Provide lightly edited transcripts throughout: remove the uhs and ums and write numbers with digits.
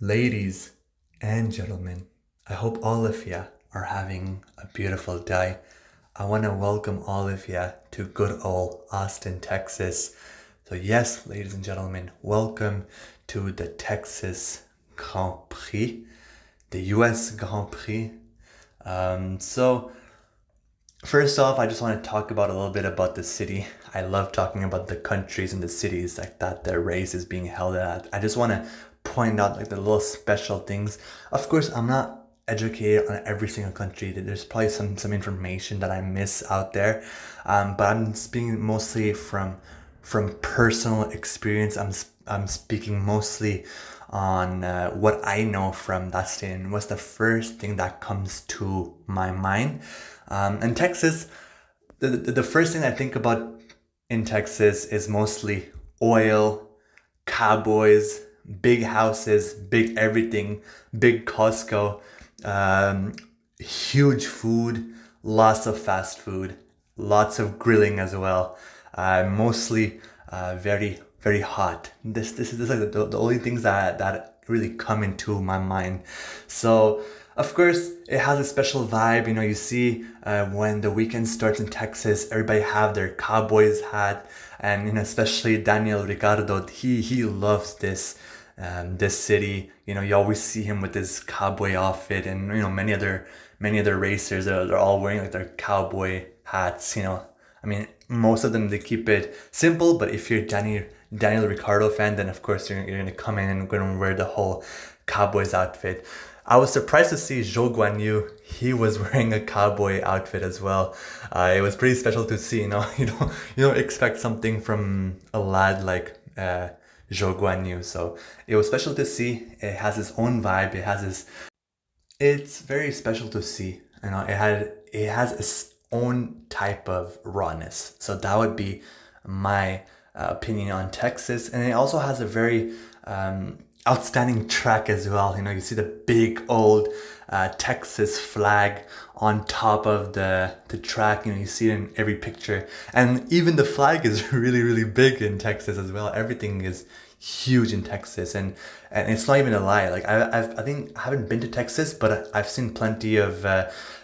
Ladies and gentlemen, I hope all of you are having a beautiful day. I want to welcome all of you to good old Austin, Texas. So, yes, ladies and gentlemen, welcome to the Texas Grand Prix, the US Grand Prix. So, First off, I just want to talk about a little bit about the city. I love talking about the countries and the cities like that the race is being held at. I just want to point out like the little special things. Of course, I'm not educated on every single country. There's probably some information that I miss out there. But I'm speaking mostly from personal experience. I'm speaking mostly on what I know from that state and what's the first thing that comes to my mind. In Texas, the first thing I think about in Texas is mostly oil, cowboys, big houses, big everything, big Costco, huge food, lots of fast food, lots of grilling as well. Mostly very hot. This is like the only things that really come into my mind. So of course, it has a special vibe. You see when the weekend starts in Texas, everybody have their Cowboys hat, and especially Daniel Ricciardo. He loves this city. You always see him with his cowboy outfit, and many other racers. They're all wearing like their cowboy hats. I mean, most of them they keep it simple. But if you're Daniel Ricciardo fan, then of course you're gonna come in and gonna wear the whole Cowboys outfit. I was surprised to see Zhou Guanyu. He was wearing a cowboy outfit as well. It was pretty special to see. You don't expect something from a lad like Zhou Guanyu. So it was special to see. It has its own vibe. It's very special to see. It has its own type of rawness. So that would be my opinion on Texas, and it also has a very outstanding track as well. You see the big old Texas flag on top of the track. You see it in every picture, and even the flag is really big in Texas as well. Everything is huge in Texas, and it's not even a lie. Like I haven't been to Texas, but I've seen plenty of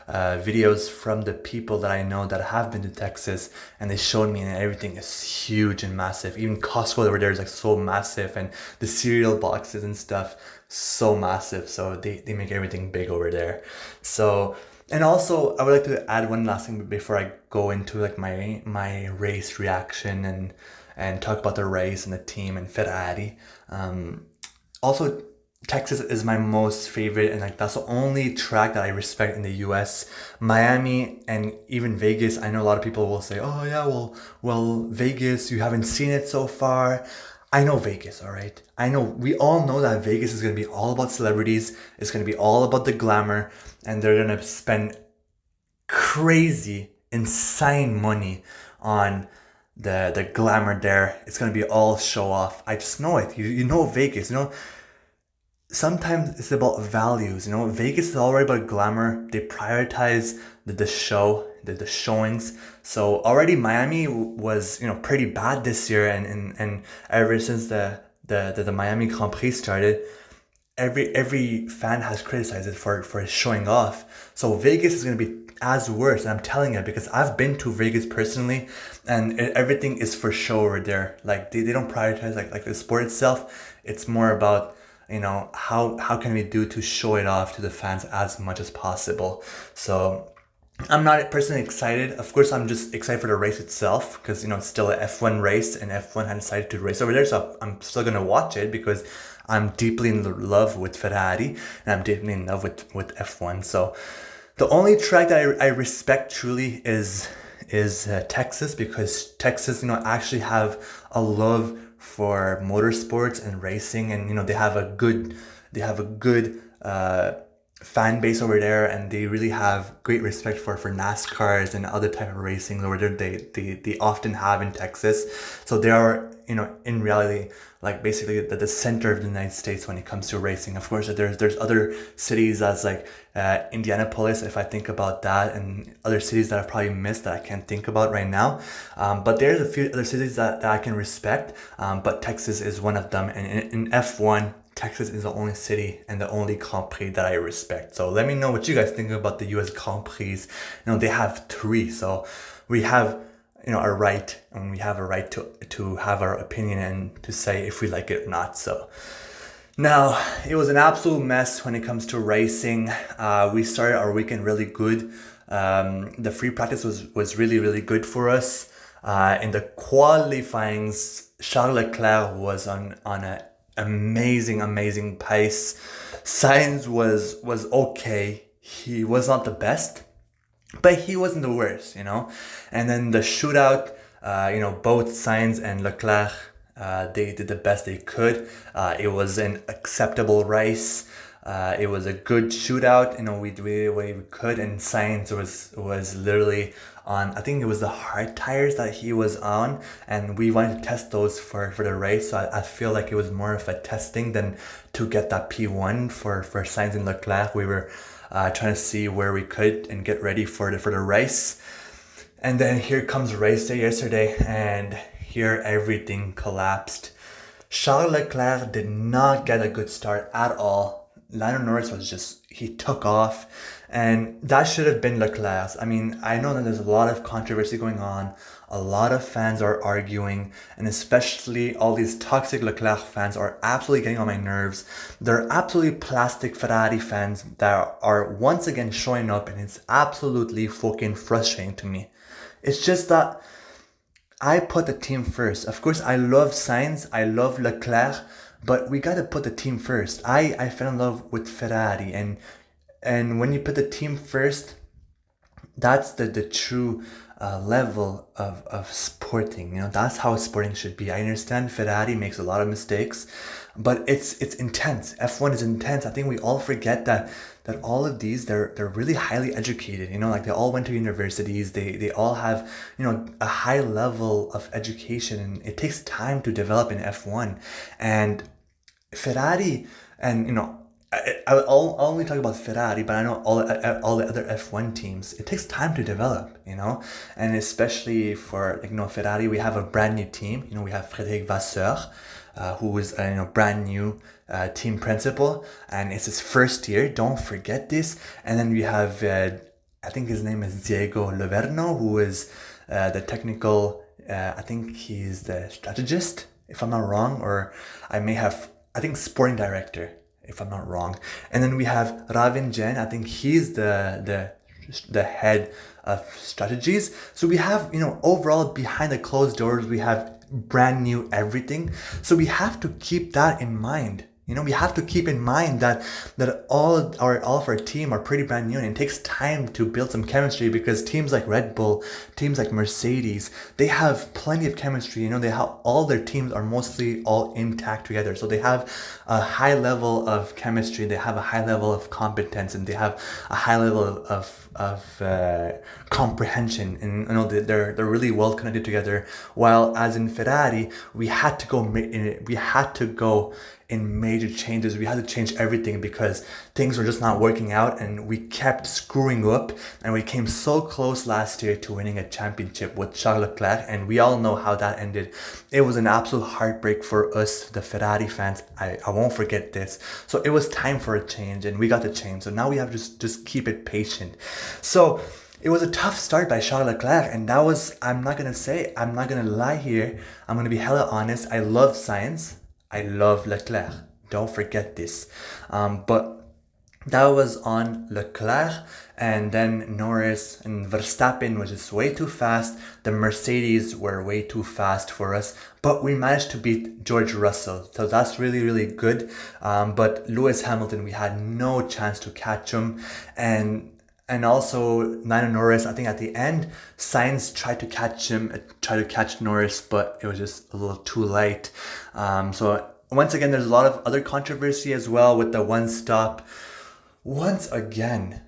videos from the people that I know that have been to Texas, and they showed me, and everything is huge and massive. Even Costco over there is like so massive, and the cereal boxes and stuff so massive. So they make everything big over there. So, and also I would like to add one last thing before I go into like my race reaction and talk about the race and the team and Ferrari. Also, Texas is my most favorite, and like that's the only track that I respect in the US. Miami and even Vegas, I know a lot of people will say, "Oh yeah, well Vegas, you haven't seen it so far." I know Vegas, all right. I know we all know that Vegas is gonna be all about celebrities. It's gonna be all about the glamour, and they're gonna spend crazy, insane money on the glamour there. It's gonna be all show off. I just know it. You know Vegas. Sometimes it's about values. Vegas is already about glamour. They prioritize the show, the showings. So already Miami was pretty bad this year, and ever since the Miami Grand Prix started, every fan has criticized it for showing off. So Vegas is gonna be as worse, and I'm telling you because I've been to Vegas personally, and everything is for show over there. Like they don't prioritize like the sport itself. It's more about how can we do to show it off to the fans as much as possible. So I'm not personally excited. Of course, I'm just excited for the race itself because it's still an F1 race, and F1 had decided to race over there. So I'm still gonna watch it because I'm deeply in love with Ferrari, and I'm deeply in love with F1. So the only track that I respect truly is Texas, because Texas actually have a love for motorsports and racing, and they have a good fan base over there, and they really have great respect for NASCARs and other type of racing over there. They often have in Texas. So they are in reality like basically the center of the United States when it comes to racing. Of course, there's other cities as like Indianapolis, if I think about that, and other cities that I've probably missed that I can't think about right now. But there's a few other cities that I can respect. But Texas is one of them. And in F1, Texas is the only city and the only Grand Prix that I respect. So let me know what you guys think about the US Grand Prix. They have 3, so we have a right, and we have a right to have our opinion and to say if we like it or not. So now, it was an absolute mess when it comes to racing. We started our weekend really good. The free practice was really, really good for us. In the qualifyings, Charles Leclerc was on an amazing pace. Sainz was okay. He was not the best, but he wasn't the worst, And then the shootout, both Sainz and Leclerc, they did the best they could. It was an acceptable race. It was a good shootout. We did the way we could, and Sainz was literally on, I think it was the hard tires that he was on, and we wanted to test those for the race. So I feel like it was more of a testing than to get that P1 for Sainz and Leclerc. We were trying to see where we could and get ready for the race. And then here comes race day yesterday, and here everything collapsed. Charles Leclerc did not get a good start at all. Lando Norris he took off, and that should have been Leclerc's. I mean, I know that there's a lot of controversy going on. A lot of fans are arguing, and especially all these toxic Leclerc fans are absolutely getting on my nerves. They're absolutely plastic Ferrari fans that are once again showing up, and it's absolutely fucking frustrating to me. It's just that I put the team first. Of course, I love Sainz, I love Leclerc, but we gotta put the team first. I fell in love with Ferrari, and when you put the team first, that's the true level of sporting. That's how sporting should be. I understand Ferrari makes a lot of mistakes, but it's intense. F1 is intense. I think we all forget that all of these, they're really highly educated. Like they all went to universities. They all have a high level of education, and it takes time to develop in F1. And Ferrari, and I'll only talk about Ferrari, but I know all the other F1 teams, it takes time to develop, and especially for Ferrari, we have a brand new team. We have Frédéric Vasseur, who is a brand new team principal, and it's his first year. Don't forget this. And then we have I think his name is Diego Leverno, who is the technical. I think he's the strategist, if I'm not wrong, or I think sporting director, if I'm not wrong. And then we have Ravin Jain. I think he's the head of strategies. So we have, overall behind the closed doors, we have brand new everything. So we have to keep that in mind. We have to keep in mind that all of our team are pretty brand new, and it takes time to build some chemistry, because teams like Red Bull, teams like Mercedes, they have plenty of chemistry. They have, all their teams are mostly all intact together. So they have a high level of chemistry, they have a high level of competence, and they have a high level of comprehension, and they're really well connected together. While as in Ferrari, we had to go in major changes. We had to change everything because things were just not working out, and we kept screwing up, and we came so close last year to winning a championship with Charles Leclerc, and we all know how that ended. It was an absolute heartbreak for us, the Ferrari fans. I won't forget this. So it was time for a change, and we got the change. So now we have to just keep it patient. So it was a tough start by Charles Leclerc, and that was, I'm not gonna lie here, I'm gonna be hella honest. I love Sainz, I love Leclerc, don't forget this. But that was on Leclerc, and then Norris and Verstappen was just way too fast. The Mercedes were way too fast for us, but we managed to beat George Russell, so that's really, really good. But Lewis Hamilton, we had no chance to catch him, and also Lando Norris, I think at the end, Sainz tried to catch Norris, but it was just a little too late. So once again, there's a lot of other controversy as well with the one stop. Once again,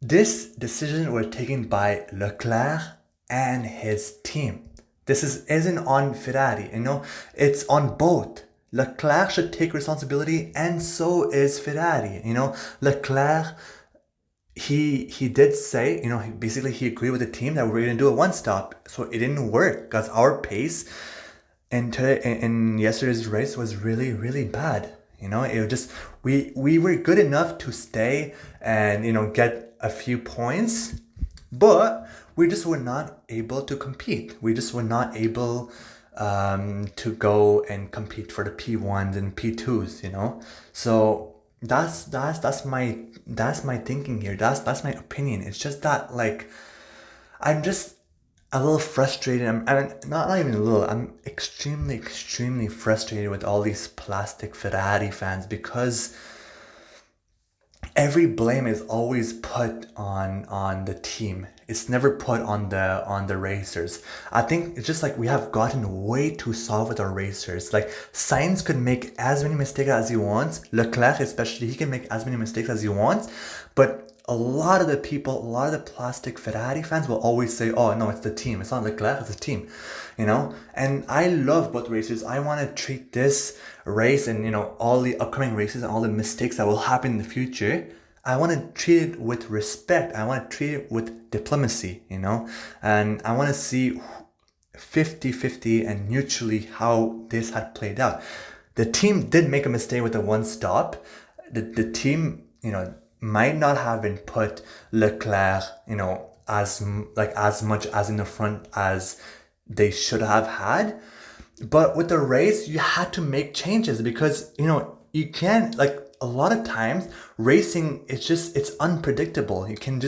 this decision was taken by Leclerc and his team. This isn't on Ferrari, it's on both. Leclerc should take responsibility, and so is Ferrari. Leclerc, he did say, basically he agreed with the team that we're going to do a one stop. So it didn't work because our pace in yesterday's race was really, really bad. You know, it was just we were good enough to stay and, you know, get a few points, but we just were not able to compete. We just were not able to go and compete for the P1s and P2s, you know. So that's my thinking here. That's my opinion. It's just that, like, I'm just a little frustrated. I'm not even a little. I'm extremely frustrated with all these plastic Ferrari fans, because every blame is always put on the team. It's never put on the racers. I think it's just like we have gotten way too soft with our racers. Like, Sainz could make as many mistakes as he wants. Leclerc especially, he can make as many mistakes as he wants. But a lot of the people, a lot of the plastic Ferrari fans will always say, oh no, it's the team. It's not Leclerc, it's the team. You know? And I love both racers. I want to treat this race and, you know, all the upcoming races and all the mistakes that will happen in the future, I want to treat it with respect. I want to treat it with diplomacy, you know? And I want to see 50-50 and mutually how this had played out. The team did make a mistake with the one stop. The team, you know, might not have been put Leclerc, you know, as much as in the front as they should have had. But with the race, you had to make changes, because, you know, you can't, like, a lot of times racing, it's unpredictable. You can't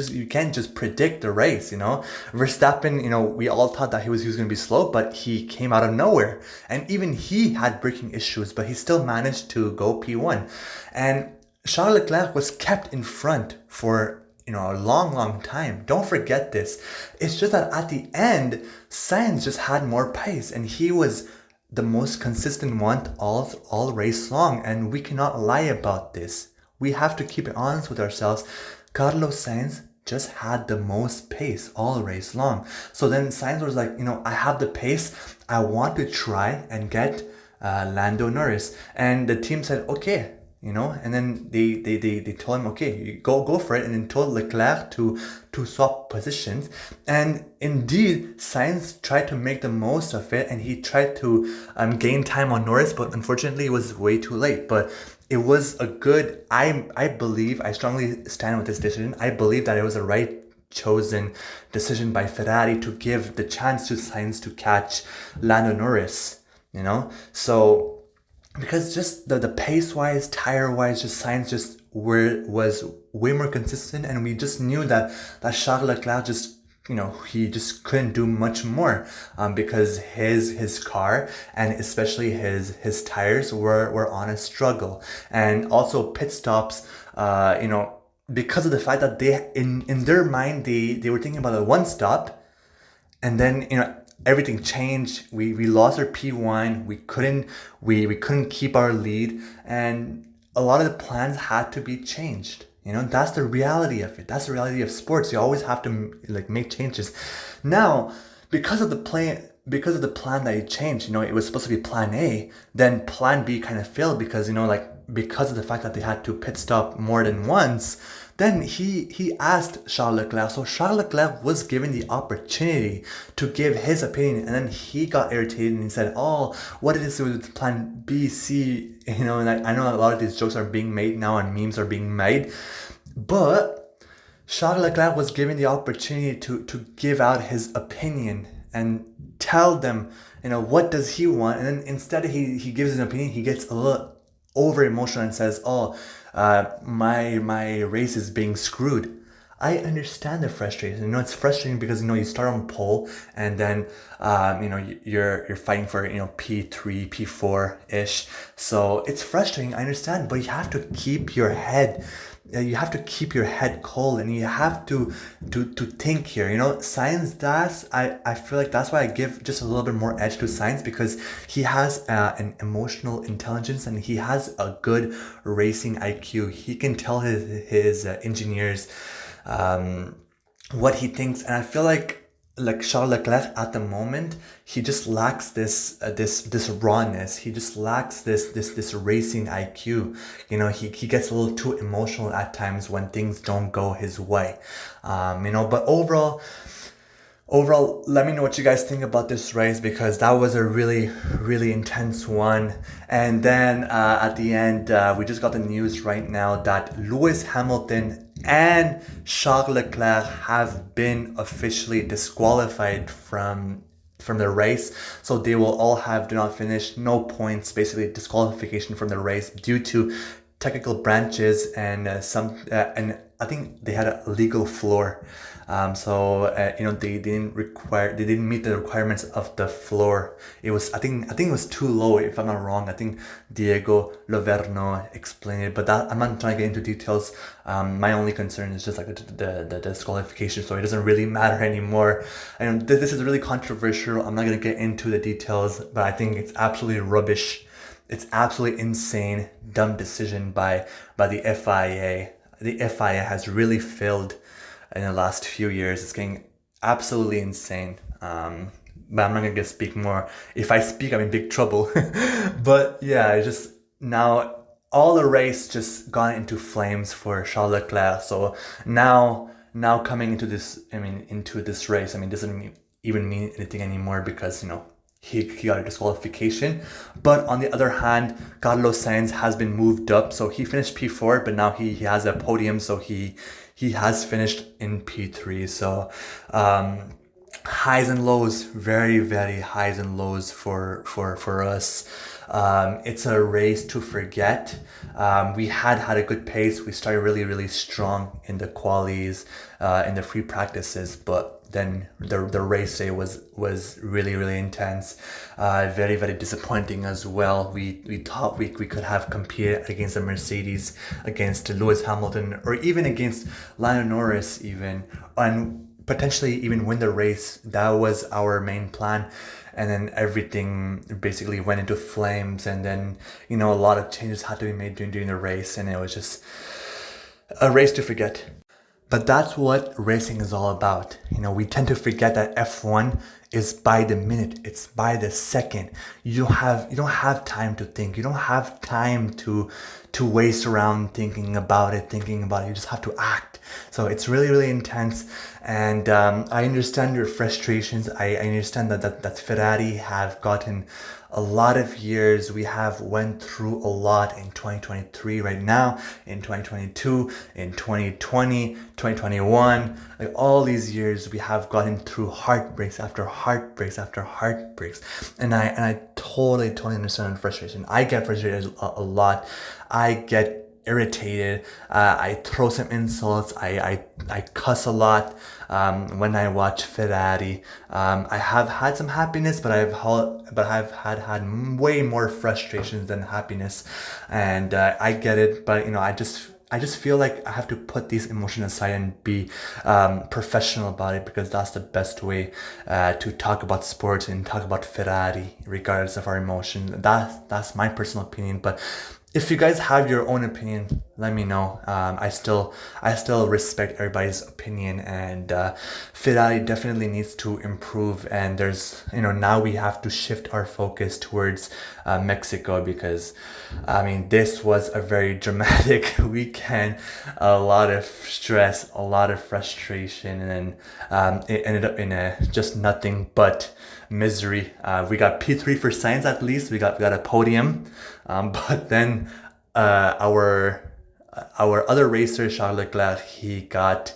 just predict the race, you know. Verstappen, you know, we all thought that he was going to be slow, but he came out of nowhere, and even he had braking issues, but he still managed to go P1. And Charles Leclerc was kept in front for, you know, a long time. Don't forget this. It's just that at the end, Sainz just had more pace, and he was the most consistent one all race long, and we cannot lie about this. We have to keep it honest with ourselves. Carlos Sainz just had the most pace all race long. So then Sainz was like, you know, I have the pace. I want to try and get Lando Norris. And the team said, okay, you know, and then they told him, okay, you go for it, and then told Leclerc to swap positions. And indeed, Sainz tried to make the most of it, and he tried to gain time on Norris, but unfortunately it was way too late. But it was a good, I believe, I strongly stand with this decision. I believe that it was a right chosen decision by Ferrari to give the chance to Sainz to catch Lando Norris, you know. So because just the pace wise, tire wise, just Sainz just was way more consistent, and we just knew that Charles Leclerc just, you know, he just couldn't do much more, because his car and especially his tires were on a struggle. And also pit stops, you know, because of the fact that they in their mind they were thinking about a one stop, and then, you know, everything changed. We lost our P1. We couldn't keep our lead, and a lot of the plans had to be changed. You know, that's the reality of it. That's the reality of sports. You always have to, like, make changes. Now, because of the plan that you changed, you know, it was supposed to be plan A, then plan B kind of failed, because, you know, like, because of the fact that they had to pit stop more than once. Then he asked Charles Leclerc. So Charles Leclerc was given the opportunity to give his opinion, and then he got irritated and he said, oh, what did this do with plan B, C? You know, and I know a lot of these jokes are being made now and memes are being made, but Charles Leclerc was given the opportunity to give out his opinion and tell them, you know, what does he want. And then instead he gives an opinion, he gets a little over emotional and says, oh, my race is being screwed. I understand the frustration. You know, it's frustrating because, you know, you start on pole, and then you know, you're fighting for, you know, P3, P4 ish. So it's frustrating. I understand, but you have to keep your head. You have to keep your head cold, and you have to think here. You know, Sainz does. I feel like that's why I give just a little bit more edge to Sainz, because he has an emotional intelligence, and he has a good racing IQ. He can tell his engineers what he thinks, and I feel like Charles Leclerc at the moment, he just lacks this rawness. He just lacks this racing IQ. You know, he gets a little too emotional at times when things don't go his way. You know, but overall, Overall, let me know what you guys think about this race, because that was a really, really intense one. And then at the end, we just got the news right now that Lewis Hamilton and Charles Leclerc have been officially disqualified from the race. So they will all have do not finish, no points, basically disqualification from the race due to technical branches and and I think they had a legal floor. They didn't meet the requirements of the floor. It was, I think it was too low, if I'm not wrong. I think Diego Loverno explained it, but that, I'm not trying to get into details. My only concern is just like the disqualification, so it doesn't really matter anymore. And this is really controversial. I'm not gonna get into the details, but I think it's absolutely rubbish. It's absolutely insane, dumb decision by the FIA. The FIA has really failed in the last few years. It's getting absolutely insane. But I'm not gonna speak more. If I speak, I'm in big trouble. But yeah, it's just now all the race just gone into flames for Charles Leclerc. So now coming into this, into this race, doesn't even mean anything anymore, because he got a disqualification. But on the other hand, Carlos Sainz has been moved up, so he finished P4, but now he has a podium, so he has finished in P3. So highs and lows, very, very highs and lows for us. It's a race to forget. We had a good pace. We started really, really strong in the qualies, in the free practices, but then the race day was really, really intense. Very, very disappointing as well. We thought we could have competed against the Mercedes, against Lewis Hamilton, or even against Lando Norris even, and potentially even win the race. That was our main plan. And then everything basically went into flames, and then a lot of changes had to be made during the race, and it was just a race to forget. But that's what racing is all about. We tend to forget that F1 is by the minute, it's by the second. You don't have time to think. You don't have time to waste around thinking about it. You just have to act. So it's really, really intense. And I understand your frustrations. I understand that Ferrari have gotten a lot of years. We have went through a lot in 2023 right now, in 2022, in 2020, 2021, like all these years we have gotten through heartbreaks after heartbreaks after heartbreaks. And I totally understand the frustration. I get frustrated a lot. I get irritated. I throw some insults. I cuss a lot when I watch Ferrari. I have had some happiness, but I've had way more frustrations than happiness, and I get it. But I just feel like I have to put these emotions aside and be professional about it, because that's the best way to talk about sports and talk about Ferrari, regardless of our emotion. That's my personal opinion. But if you guys have your own opinion, let me know. I still respect everybody's opinion, and Ferrari definitely needs to improve. And there's now we have to shift our focus towards Mexico, because this was a very dramatic weekend, a lot of stress, a lot of frustration, and then it ended up in just nothing but misery. We got P3 for Sainz. At least we got a podium, but then our other racer, Charles Leclerc, he got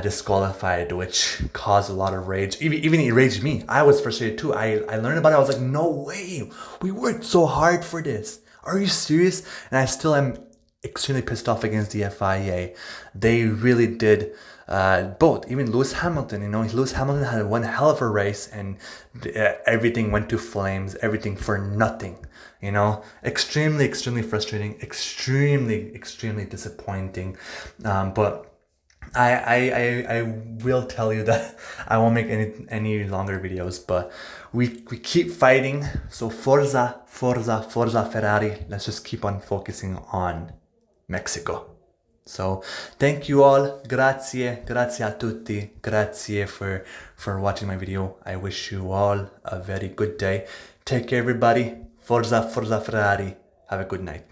disqualified, which caused a lot of rage. Even enraged me. I was frustrated too. I learned about it. I was like, no way, we worked so hard for this. Are you serious? And I still am extremely pissed off against the FIA. They really did both. Even Lewis Hamilton, Lewis Hamilton had one hell of a race, and everything went to flames, everything for nothing. Extremely frustrating, extremely disappointing. But I will tell you that I won't make any longer videos, but we keep fighting. So Forza Ferrari. Let's just keep on focusing on Mexico. So thank you all. Grazie a tutti. Grazie for watching my video. I wish you all a very good day. Take care, everybody. Forza Ferrari. Have a good night.